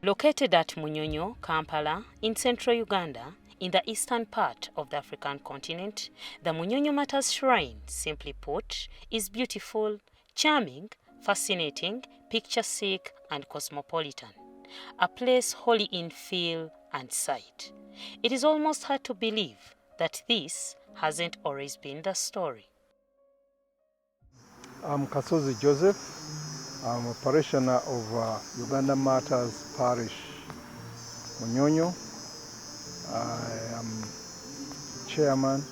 Located at Munyonyo, Kampala, in central Uganda, in the eastern part of the African continent, the Munyonyo Martyrs Shrine, simply put, is beautiful, charming, fascinating, picturesque, and cosmopolitan. A place holy in feel and sight. It is almost hard to believe that this hasn't always been the story. I'm Kasozi Joseph. I'm a parishioner of Uganda Martyrs Parish, Munyonyo. I am chairman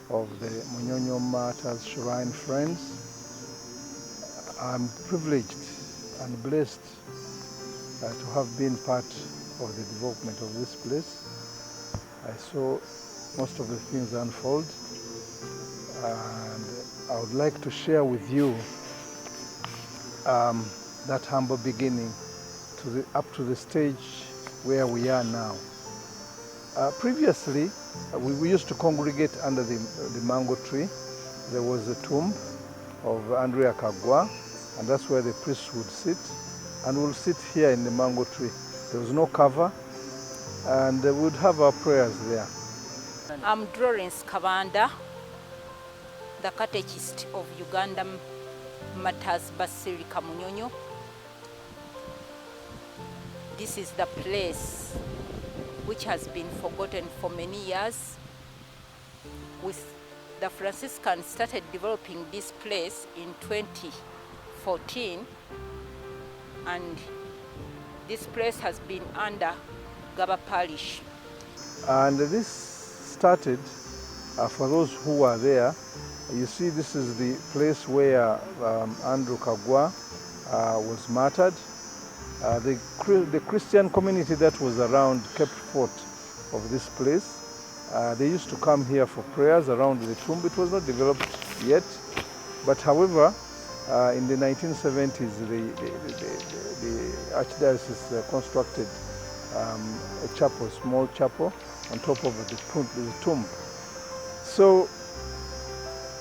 of the Munyonyo Martyrs Shrine Friends. I'm privileged and blessed to have been part of the development of this place. I saw most of the things unfold, and I would like to share with you that humble beginning up to the stage where we are now. Previously, we used to congregate under the mango tree. There was a tomb of Andrea Kagwa, and that's where the priest would sit, and we'll sit here in the mango tree. There was no cover, and we would have our prayers there. I'm Florence Kabanda, the catechist of Uganda Martyrs Basilica Munyonyo. This is the place which has been forgotten for many years. The Franciscans started developing this place in 2014, and this place has been under Gaba Parish. And this started, for those who were there, you see this is the place where Andrew Kagwa was martyred. The Christian community that was around kept fort of this place. They used to come here for prayers around the tomb. It was not developed yet, but however, in the 1970s, the Archdiocese constructed a chapel, small chapel, on top of the tomb. So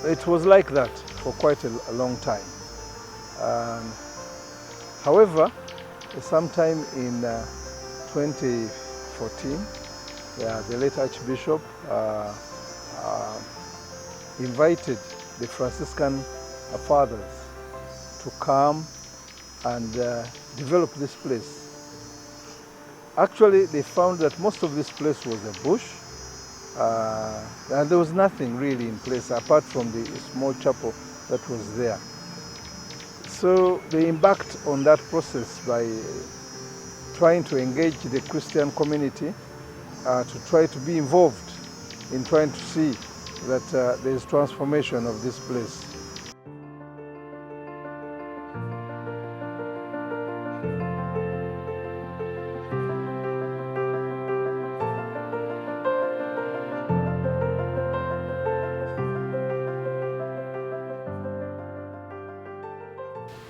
it was like that for quite a long time. However, sometime in 2014, the late Archbishop invited the Franciscan fathers to come and develop this place. Actually, they found that most of this place was a bush, and there was nothing really in place apart from the small chapel that was there. So they embarked on that process by trying to engage the Christian community to try to be involved in trying to see that there is transformation of this place.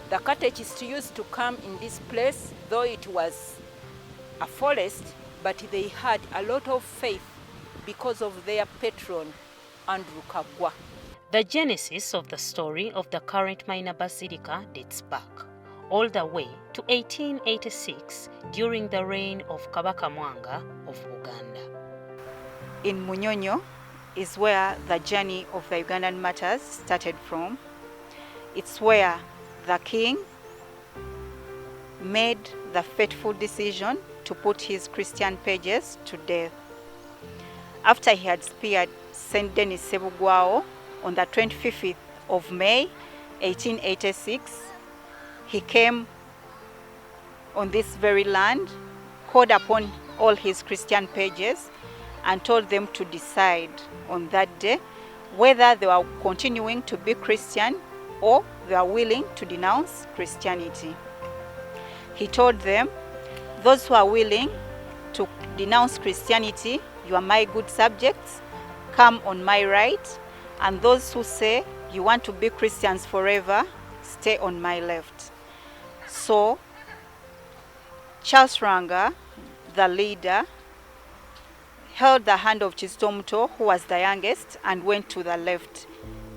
The catechists used to come in this place, though it was a forest, but they had a lot of faith because of their patron, Andrew Kagwa. The genesis of the story of the current minor basilica dates back all the way to 1886 during the reign of Kabaka Mwanga of Uganda. In Munyonyo is where the journey of the Ugandan Martyrs started from. It's where the king made the fateful decision to put his Christian pages to death. After he had speared St. Denis Sebugwao on the 25th of May, 1886, he came on this very land, called upon all his Christian pages, and told them to decide on that day whether they were continuing to be Christian or they are willing to denounce Christianity. He told them, those who are willing to denounce Christianity, you are my good subjects, come on my right, and those who say you want to be Christians forever, stay on my left. So Charles Ranga, the leader, held the hand of Chisitomuto, who was the youngest, and went to the left,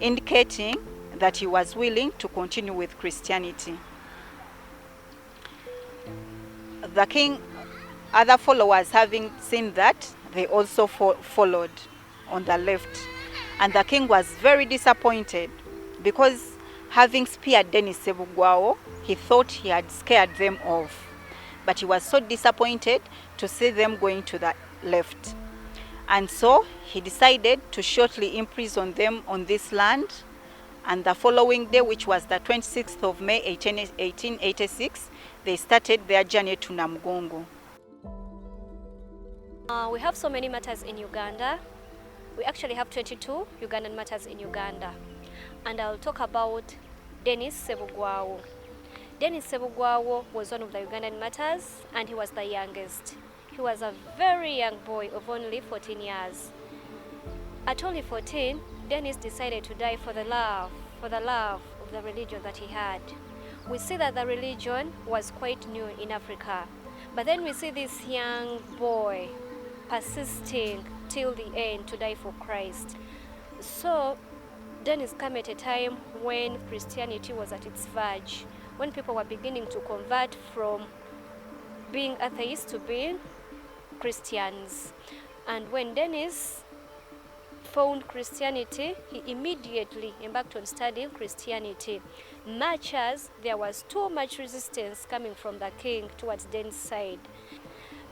indicating that he was willing to continue with Christianity. The king Other followers, having seen that, they also followed on the left. And the king was very disappointed because having speared Dennis Sebugwawo, he thought he had scared them off. But he was so disappointed to see them going to the left. And so he decided to shortly imprison them on this land. And the following day, which was the 26th of May 1886, they started their journey to Namugongo. We have so many martyrs in Uganda. We actually have 22 Ugandan martyrs in Uganda. And I'll talk about Dennis Sebugwawo. Dennis Sebugwawo was one of the Ugandan martyrs, and he was the youngest. He was a very young boy of only 14 years. At only 14, Dennis decided to die for the love of the religion that he had. We see that the religion was quite new in Africa. But then we see this young boy persisting till the end to die for Christ. So Dennis came at a time when Christianity was at its verge, when people were beginning to convert from being atheists to being Christians. And when Dennis found Christianity, he immediately embarked on studying Christianity, much as there was too much resistance coming from the king towards Dennis' side.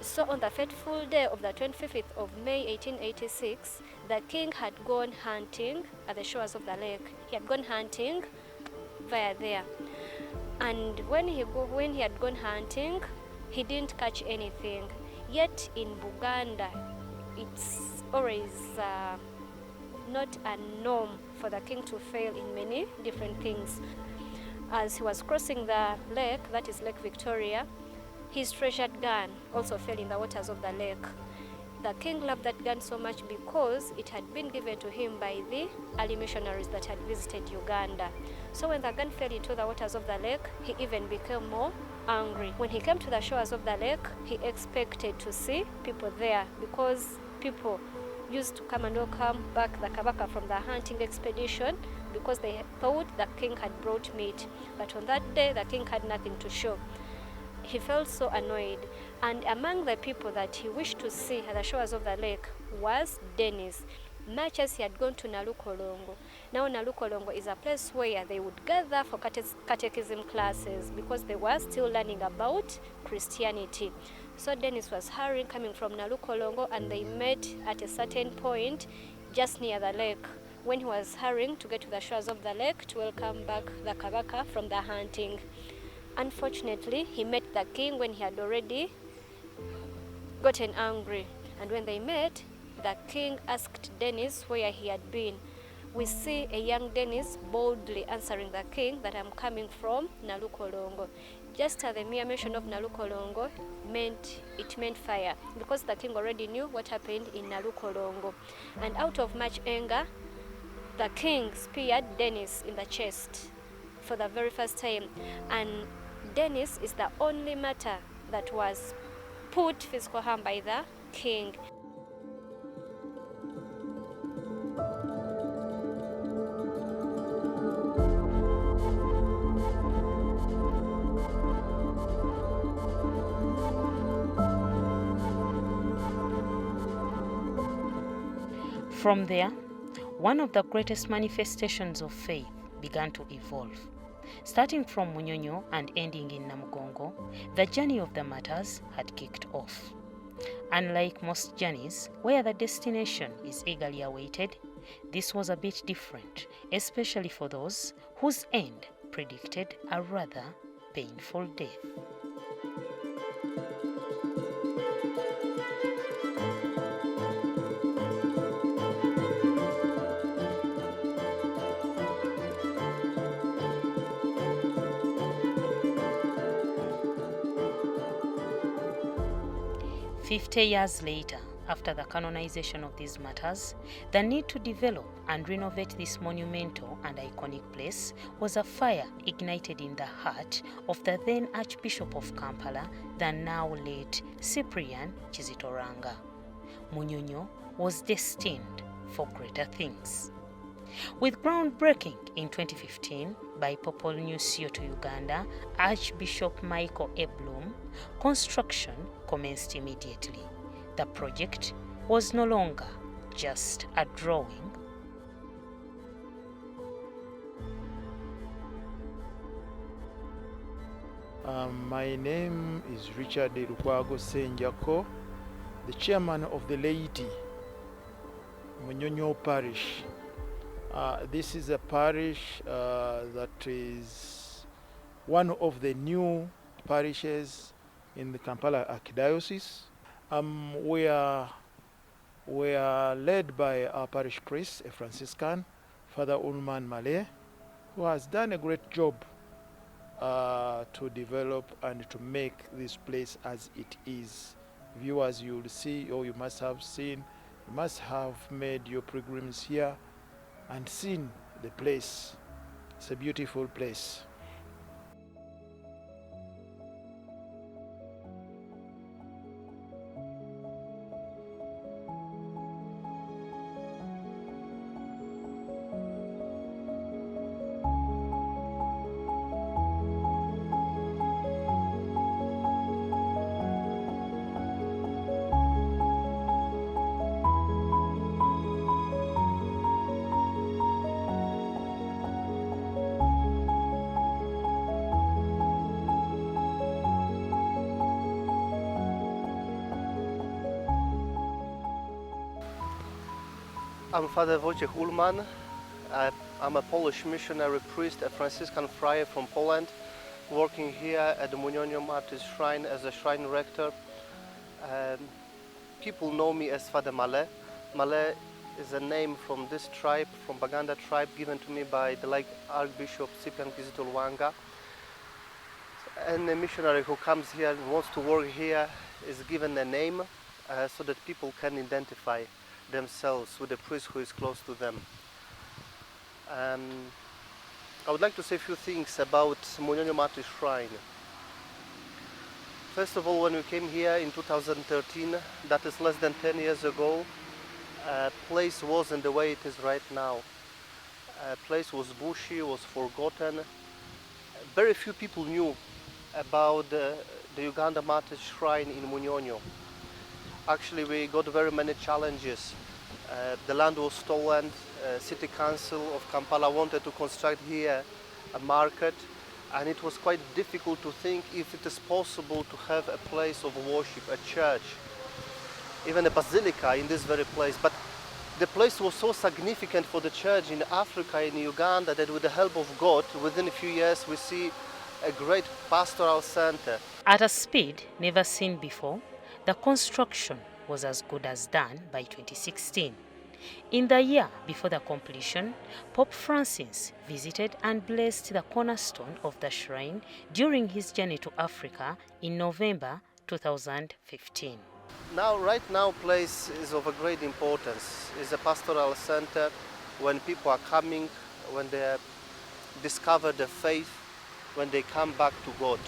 So on the fateful day of the 25th of May 1886, the king had gone hunting at the shores of the lake. He had gone hunting via there. And when he had gone hunting, he didn't catch anything. Yet in Uganda, it's always not a norm for the king to fail in many different things. As he was crossing the lake, that is Lake Victoria, his treasured gun also fell in the waters of the lake. The king loved that gun so much because it had been given to him by the early missionaries that had visited Uganda. So when the gun fell into the waters of the lake, he even became more angry. When he came to the shores of the lake, he expected to see people there because people used to come and welcome back the Kabaka from the hunting expedition because they thought the king had brought meat. But on that day, the king had nothing to show. He felt so annoyed, and among the people that he wished to see at the shores of the lake was Dennis, much as he had gone to Nalukolongo. Now Nalukolongo is a place where they would gather for catechism classes because they were still learning about Christianity. So Dennis was hurrying coming from Nalukolongo, and they met at a certain point just near the lake when he was hurrying to get to the shores of the lake to welcome back the Kabaka from the hunting. Unfortunately, he met the king when he had already gotten angry. And when they met, the king asked Dennis where he had been. We see a young Dennis boldly answering the king that I'm coming from Nalukolongo. Just the mere mention of Nalukolongo meant fire, because the king already knew what happened in Nalukolongo. And out of much anger, the king speared Dennis in the chest for the very first time. And Dennis is the only martyr that was put physical harm by the king. From there, one of the greatest manifestations of faith began to evolve. Starting from Munyonyo and ending in Namugongo, the journey of the martyrs had kicked off. Unlike most journeys, where the destination is eagerly awaited, this was a bit different, especially for those whose end predicted a rather painful death. "50 years later, after the canonization of these martyrs, the need to develop and renovate this monumental and iconic place was a fire ignited in the heart of the then Archbishop of Kampala, the now late Cyprian Kizitoranga. Munyonyo was destined for greater things. With groundbreaking in 2015 by Popol Nuncio to Uganda, Archbishop Michael A. Bloom, construction commenced immediately. The project was no longer just a drawing. My name is Richard Lukwago Senjako, the chairman of the laity, Munyonyo Parish. This is a parish that is one of the new parishes in the Kampala Archdiocese. We are led by our parish priest, a Franciscan, Father Ulman Male, who has done a great job to develop and to make this place as it is. Viewers, you will see, or you must have seen, you must have made your pilgrims here and seen the place. It's a beautiful place. I'm Father Wojciech Ulman. I'm a Polish missionary priest, a Franciscan friar from Poland, working here at the Munyonyo Martyrs Shrine as a shrine rector. People know me as Father Male. Male is a name from this tribe, from Baganda tribe, given to me by the late Archbishop Cyprian Kizito Luanga. And a missionary who comes here and wants to work here is given a name so that people can identify themselves with the priest who is close to them. I would like to say a few things about Munyonyo Martyrs Shrine. First of all, when we came here in 2013, that is less than 10 years ago, place wasn't the way it is right now. Place was bushy, was forgotten. Very few people knew about the Uganda Martyrs Shrine in Munyonyo. Actually, we got very many challenges. The land was stolen. City Council of Kampala wanted to construct here a market, and it was quite difficult to think if it is possible to have a place of worship, a church, even a basilica in this very place. But the place was so significant for the church in Africa, in Uganda, that with the help of God, within a few years we see a great pastoral center. At a speed never seen before, the construction was as good as done by 2016. In the year before the completion, Pope Francis visited and blessed the cornerstone of the shrine during his journey to Africa in November 2015. Right now, place is of a great importance. It's a pastoral center. When people are coming, when they discover the faith, when they come back to God.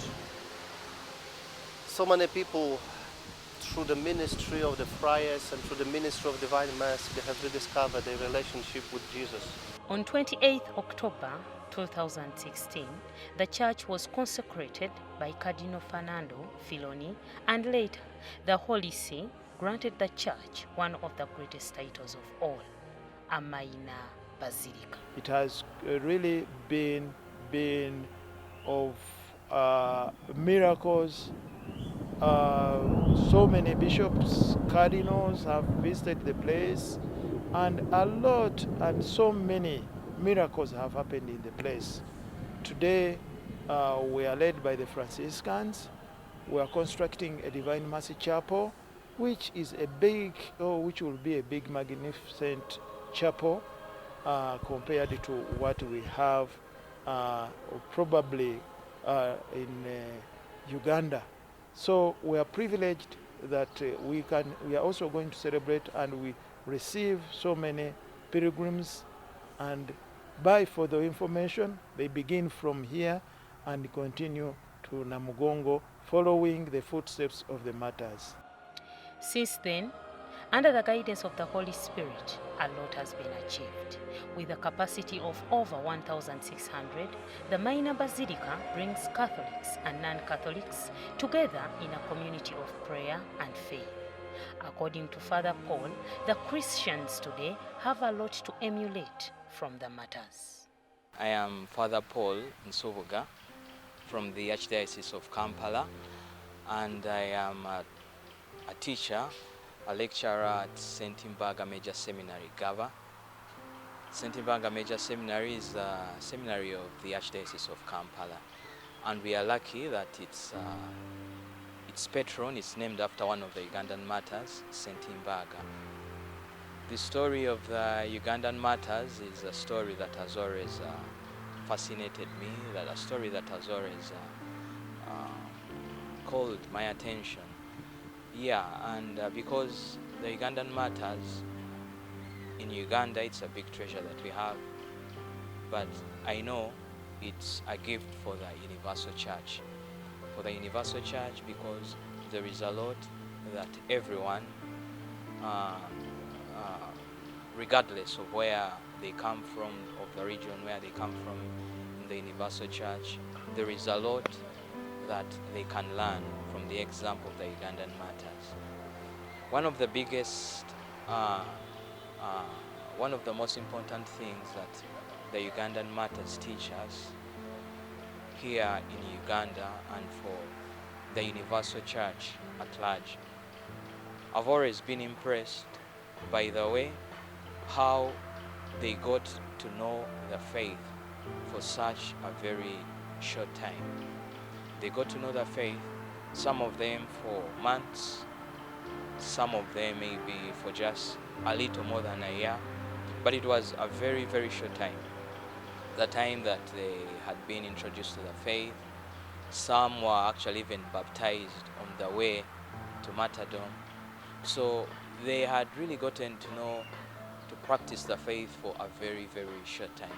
So many people, through the ministry of the friars and through the ministry of Divine Mass, they have rediscovered their relationship with Jesus. On 28 October 2016, the church was consecrated by Cardinal Fernando Filoni, and later the Holy See granted the church one of the greatest titles of all, a minor basilica. It has really been of miracles. So many bishops, cardinals have visited the place, and so many miracles have happened in the place. Today we are led by the Franciscans. We are constructing a Divine Mercy Chapel, which will be a big, magnificent chapel compared to what we have probably in Uganda. So we are privileged that we are also going to celebrate, and we receive so many pilgrims, and by further information, they begin from here and continue to Namugongo, following the footsteps of the Martyrs. Since then, Under the guidance of the Holy Spirit, a lot has been achieved. With a capacity of over 1,600, the minor basilica brings Catholics and non-Catholics together in a community of prayer and faith. According to Father Paul, the Christians today have a lot to emulate from the Martyrs. I am Father Paul Nsubuga from the Archdiocese of Kampala, and I am a teacher, a lecturer at St. Mbaga Major Seminary, Gava. St. Mbaga Major Seminary is a seminary of the Archdiocese of Kampala, and we are lucky that its patron is named after one of the Ugandan martyrs, St. Mbaga. The story of the Ugandan martyrs is a story that has always fascinated me, a story that has always called my attention. Yeah, and because the Ugandan martyrs in Uganda, it's a big treasure that we have, but I know it's a gift for the Universal Church. For the Universal Church, because there is a lot that everyone, regardless of where they come from, of the region where they come from, in the Universal Church, there is a lot that they can learn from the example of the Ugandan martyrs. One of the biggest, one of the most important things that the Ugandan martyrs teach us here in Uganda and for the Universal Church at large, I've always been impressed by the way how they got to know the faith for such a very short time. They got to know the faith, some of them for months, some of them maybe for just a little more than a year, but it was a very, very short time. The time that they had been introduced to the faith, some were actually even baptized on the way to martyrdom. So they had really gotten to know, to practice the faith for a very, very short time.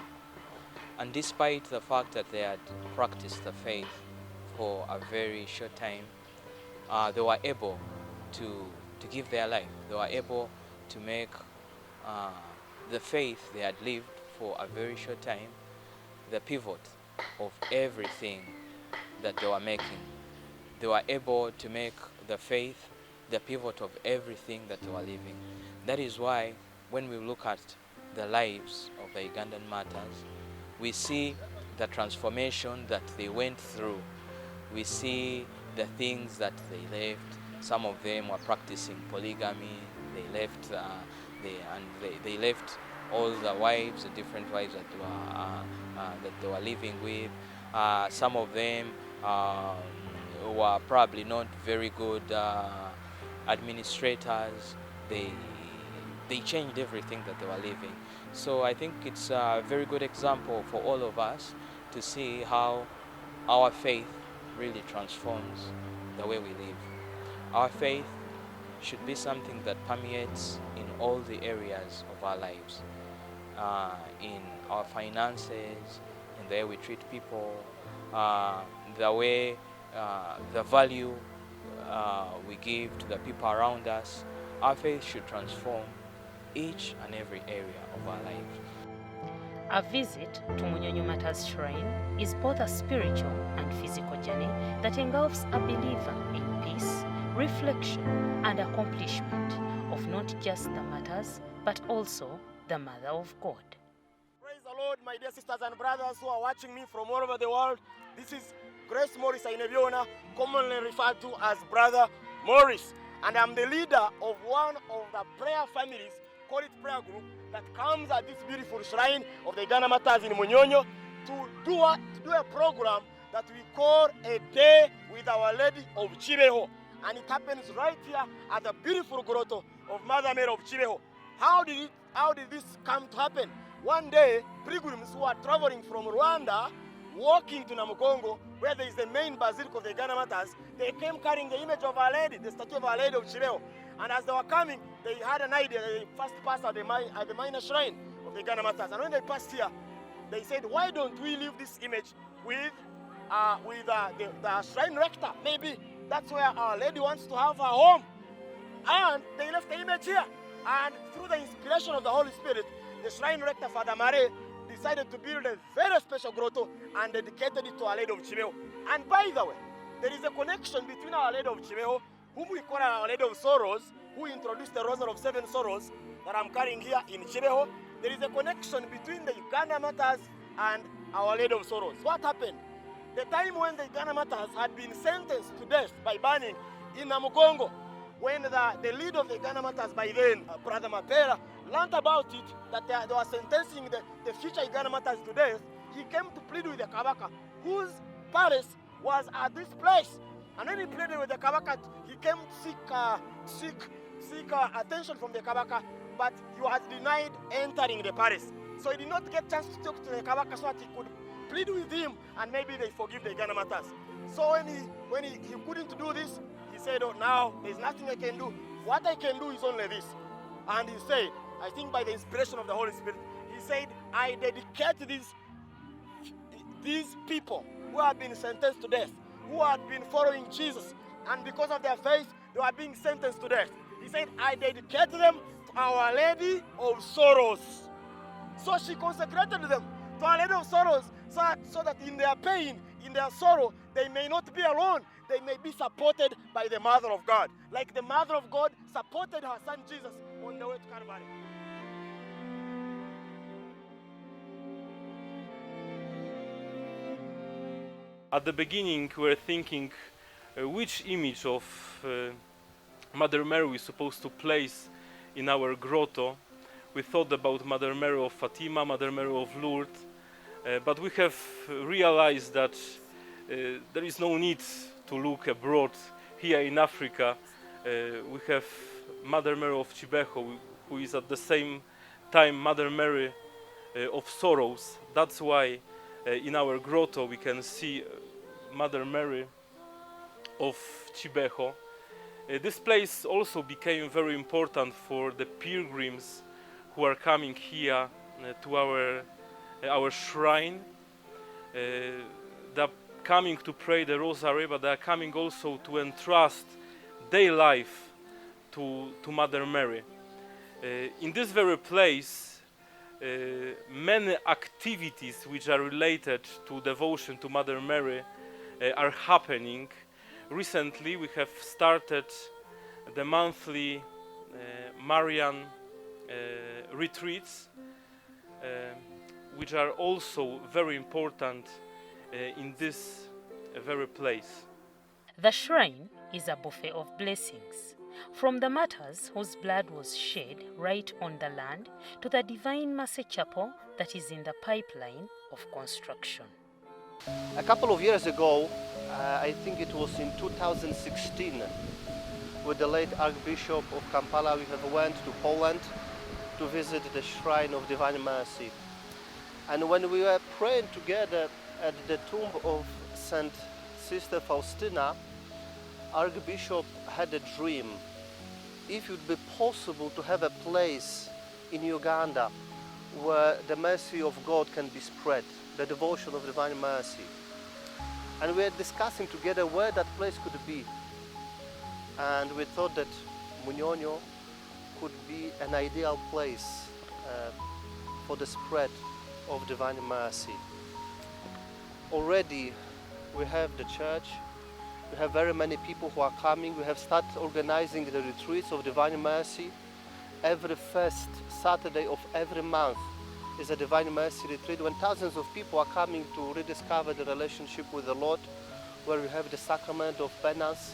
And despite the fact that they had practiced the faith for a very short time, they were able to give their life. They were able to make the faith they had lived for a very short time the pivot of everything that they were making. They were able to make the faith the pivot of everything that they were living. That is why when we look at the lives of the Ugandan martyrs, we see the transformation that they went through. We see the things that they left. Some of them were practicing polygamy. They left, they left all the wives, the different wives that they were living with. Some of them were probably not very good administrators. They changed everything that they were living. So I think it's a very good example for all of us to see how our faith really transforms the way we live. Our faith should be something that permeates in all the areas of our lives, in our finances, in the way we treat people, the way, the value we give to the people around us. Our faith should transform each and every area of our lives. A visit to Munyonyo Martyrs Shrine is both a spiritual and physical journey that engulfs a believer in peace, reflection, and accomplishment of not just the martyrs, but also the Mother of God. Praise the Lord, my dear sisters and brothers who are watching me from all over the world. This is Grace Morris Ainebiona, commonly referred to as Brother Morris. And I'm the leader of one of the prayer families, call it prayer group, that comes at this beautiful shrine of the Uganda Martyrs in Munyonyo to do a program that we call A Day with Our Lady of Chibeho. And it happens right here at the beautiful grotto of Mother Mary of Chibeho. How did this come to happen? One day, pilgrims who are traveling from Rwanda, walking to Namugongo, where there is the main basilica of the Uganda Martyrs, they came carrying the image of Our Lady, the statue of Our Lady of Chibeho. And as they were coming, they had an idea. They first passed at the minor shrine of the Uganda Martyrs. And when they passed here, they said, why don't we leave this image with the shrine rector? Maybe that's where Our Lady wants to have her home. And they left the image here. And through the inspiration of the Holy Spirit, the shrine rector, Father Marian, decided to build a very special grotto and dedicated it to Our Lady of Chibeho. And by the way, there is a connection between Our Lady of Chibeho, whom we call Our Lady of Sorrows, who introduced the Rosary of Seven Sorrows that I'm carrying here in Chibeho. There is a connection between the Uganda Martyrs and Our Lady of Sorrows. What happened? The time when the Uganda Martyrs had been sentenced to death by burning in Namugongo, when the leader of the Uganda Martyrs by then, Brother Mapera, learned about it, that they were sentencing the future Uganda Martyrs to death, he came to plead with the Kabaka, whose parish was at this place. And when he pleaded with the Kabaka, he came to seek attention from the Kabaka, but he was denied entering the parish. So he did not get a chance to talk to the Kabaka so that he could plead with him and maybe they forgive the Uganda Martyrs. So when he couldn't do this, he said, oh, now there's nothing I can do. What I can do is only this. And he said, I think by the inspiration of the Holy Spirit, he said, I dedicate these people who have been sentenced to death, who had been following Jesus, and because of their faith, they were being sentenced to death. He said, I dedicate them to Our Lady of Sorrows. So she consecrated them to Our Lady of Sorrows, so that in their pain, in their sorrow, they may not be alone. They may be supported by the Mother of God, like the Mother of God supported her son Jesus on the way to Calvary. At the beginning, we were thinking which image of Mother Mary we're supposed to place in our grotto. We thought about Mother Mary of Fatima, Mother Mary of Lourdes, but we have realized that there is no need to look abroad. Here in Africa, we have Mother Mary of Chibeho, who is at the same time Mother Mary of Sorrows. That's why in our grotto we can see Mother Mary of Chibeho. This place also became very important for the pilgrims who are coming here to our shrine. They're coming to pray the Rosary, but they are coming also to entrust their life to Mother Mary. In this very place, many activities which are related to devotion to Mother Mary are happening. Recently, we have started the monthly Marian retreats, which are also very important in this very place. The shrine is a buffet of blessings, from the martyrs whose blood was shed right on the land to the Divine Mercy Chapel that is in the pipeline of construction. A couple of years ago, I think it was in 2016, with the late Archbishop of Kampala, we have went to Poland to visit the Shrine of Divine Mercy. And when we were praying together at the tomb of St. Sister Faustina, Archbishop had a dream. If it would be possible to have a place in Uganda where the mercy of God can be spread, the devotion of Divine Mercy. And we were discussing together where that place could be. And we thought that Munyonyo could be an ideal place for the spread of Divine Mercy. Already we have the church, we have very many people who are coming. We have started organizing the retreats of Divine Mercy. Every first Saturday of every month is a Divine Mercy retreat when thousands of people are coming to rediscover the relationship with the Lord, where we have the sacrament of penance,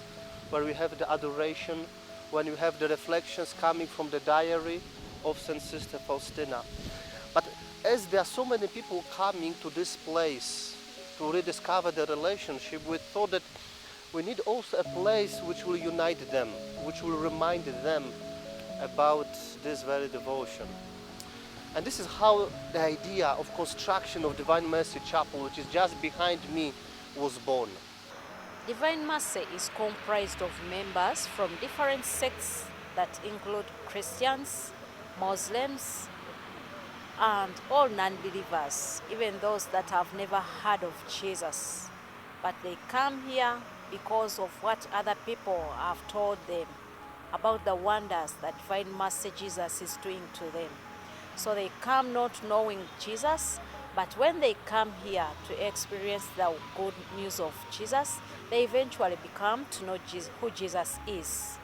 where we have the adoration, when we have the reflections coming from the diary of St. Sister Faustina. But as there are so many people coming to this place to rediscover the relationship, we thought that we need also a place which will unite them, which will remind them about this very devotion. And this is how the idea of construction of Divine Mercy Chapel, which is just behind me, was born. Divine Mercy is comprised of members from different sects that include Christians, Muslims, and all non-believers, even those that have never heard of Jesus. But they come here because of what other people have told them about the wonders that Divine Mercy Jesus is doing to them. So they come not knowing Jesus, but when they come here to experience the good news of Jesus, they eventually become to know who Jesus is.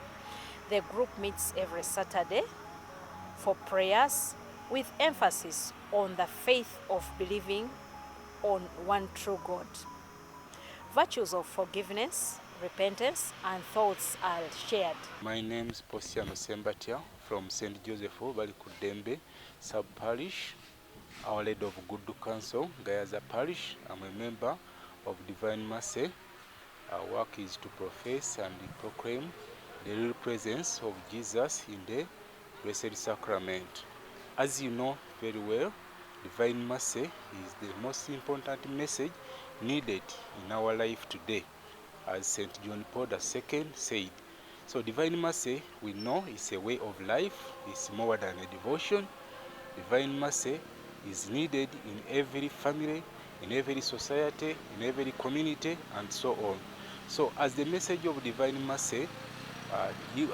The group meets every Saturday for prayers with emphasis on the faith of believing on one true God. Virtues of forgiveness, repentance, and thoughts are shared. My name is Posiano Sembatia from St. Joseph Balikudembe Sub-Parish, Our Lady of Good Counsel, Gayaza Parish. I'm a member of Divine Mercy. Our work is to profess and proclaim the real presence of Jesus in the Blessed Sacrament. As you know very well, Divine Mercy is the most important message needed in our life today, as St. John Paul II said. So Divine Mercy, we know, is a way of life. It's more than a devotion. Divine Mercy is needed in every family, in every society, in every community, and so on. So as the message of Divine Mercy,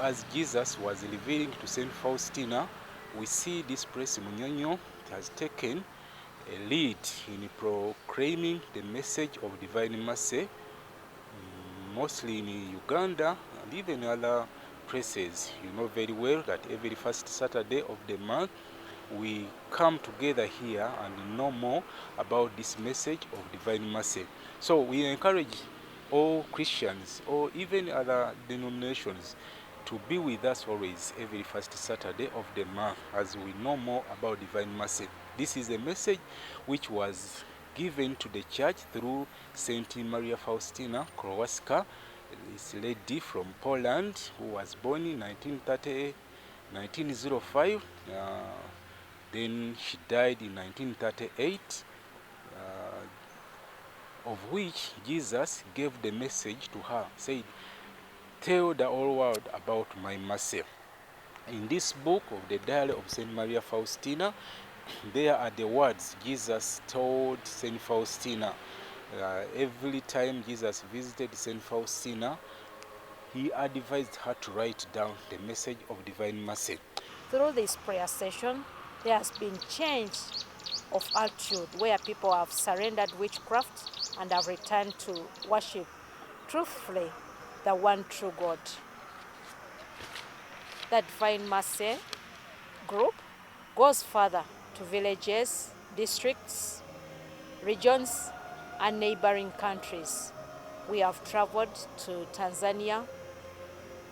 as Jesus was revealing to St. Faustina, we see this place Munyonyo has taken a lead in proclaiming the message of Divine Mercy, mostly in Uganda and even other places. You know very well that every first Saturday of the month we come together here and know more about this message of Divine Mercy. So we encourage all Christians or even other denominations to be with us always every first Saturday of the month as we know more about Divine Mercy. This is a message which was given to the church through Saint Maria Faustina Kowalska, this lady from Poland who was born in 1905. Then she died in 1938, of which Jesus gave the message to her, said, "Tell the whole world about my mercy." In this book of the Diary of Saint Maria Faustina, there are the words Jesus told Saint Faustina. Every time Jesus visited Saint Faustina, he advised her to write down the message of Divine Mercy. Through this prayer session, there has been change of attitude where people have surrendered witchcraft and have returned to worship truthfully the one true God. The Divine Mercy group goes further to villages, districts, regions, and neighboring countries. We have traveled to Tanzania,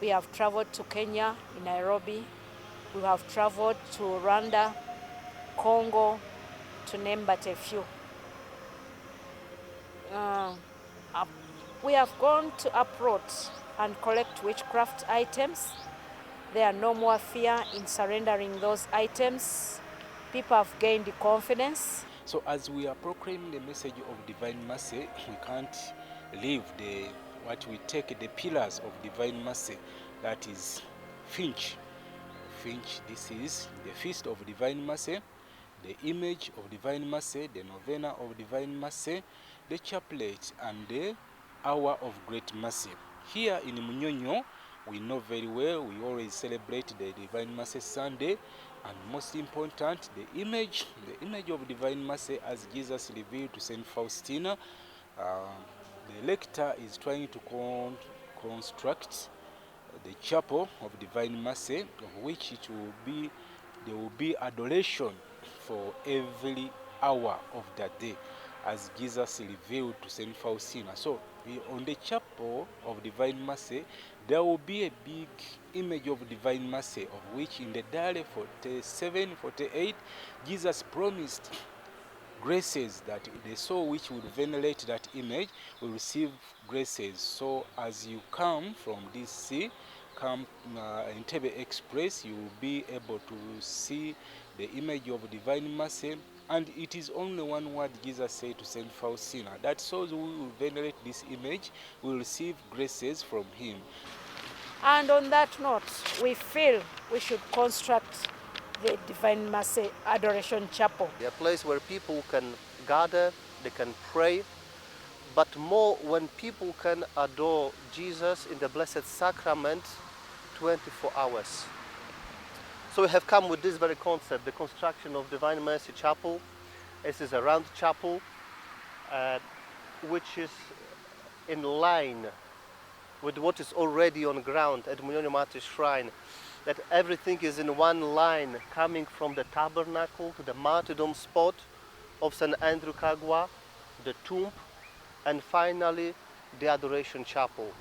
we have traveled to Kenya, in Nairobi, we have traveled to Rwanda, Congo, to name but a few. We have gone to uproot and collect witchcraft items. There are no more fear in surrendering those items. People have gained confidence. So as we are proclaiming the message of Divine Mercy, we can't leave what we take the pillars of Divine Mercy, that is Finch. Finch, this is the Feast of Divine Mercy, the image of Divine Mercy, the Novena of Divine Mercy, the Chaplet, and the Hour of Great Mercy. Here in Munyonyo, we know very well, we always celebrate the Divine Mercy Sunday, and most important, the image of Divine Mercy as Jesus revealed to Saint Faustina. The lector is trying to construct the chapel of Divine Mercy, of which there will be adoration for every hour of that day, as Jesus revealed to Saint Faustina. So on the chapel of Divine Mercy, there will be a big image of Divine Mercy, of which in the Diary 47-48, Jesus promised graces that the soul which would venerate that image will receive graces. So as you come from this sea, come Entebbe Express, you will be able to see the image of Divine Mercy. And it is only one word Jesus said to Saint Faustina, that souls who will venerate this image will receive graces from him. And on that note, we feel we should construct the Divine Mercy Adoration Chapel. A place where people can gather, they can pray, but more when people can adore Jesus in the Blessed Sacrament, 24 hours. So we have come with this very concept, the construction of Divine Mercy Chapel. This is a round chapel which is in line with what is already on ground at Munyonyo Martyrs Shrine. That everything is in one line, coming from the tabernacle to the martyrdom spot of St. Andrew Kagwa, the tomb, and finally the Adoration Chapel.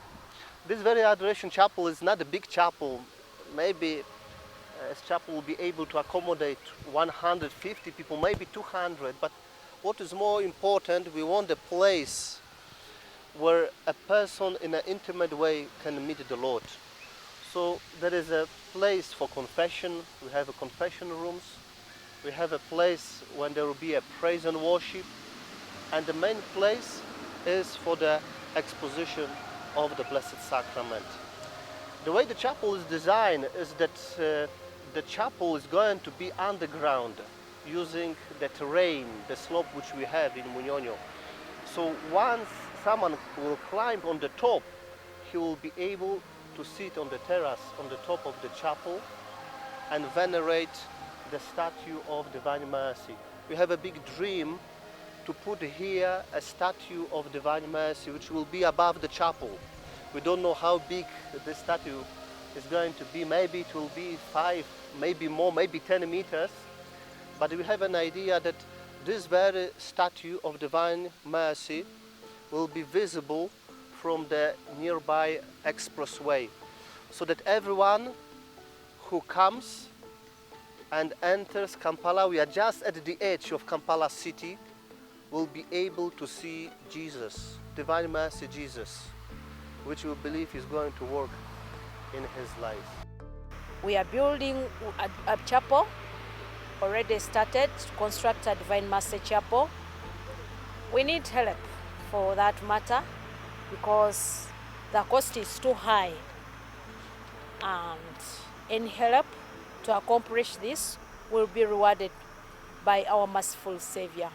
This very Adoration Chapel is not a big chapel. Maybe this chapel will be able to accommodate 150 people, maybe 200, but what is more important, we want a place where a person in an intimate way can meet the Lord. So there is a place for confession, we have a confession rooms, we have a place when there will be a praise and worship, and the main place is for the exposition of the Blessed Sacrament. The way the chapel is designed is that the chapel is going to be underground using the terrain, the slope which we have in Munyonyo. So once someone will climb on the top, he will be able to sit on the terrace on the top of the chapel and venerate the statue of Divine Mercy. We have a big dream to put here a statue of Divine Mercy which will be above the chapel. We don't know how big this statue is going to be. Maybe it will be 5, maybe more, maybe 10 meters. But we have an idea that this very statue of Divine Mercy will be visible from the nearby expressway, so that everyone who comes and enters Kampala, we are just at the edge of Kampala city, will be able to see Jesus, Divine Mercy Jesus, which we believe is going to work in his life. We are building a chapel, already started to construct a Divine Mercy Chapel. We need help for that matter because the cost is too high, and any help to accomplish this will be rewarded by our merciful Savior.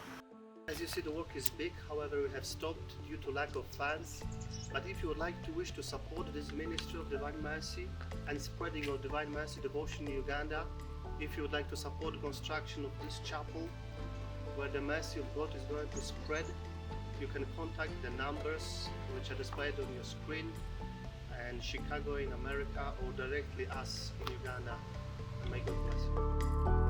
As you see, the work is big, however we have stopped due to lack of funds. But if you would like to wish to support this ministry of Divine Mercy and spreading of Divine Mercy devotion in Uganda, if you would like to support the construction of this chapel where the mercy of God is going to spread, you can contact the numbers which are displayed on your screen, and Chicago in America, or directly us in Uganda. And may God bless you.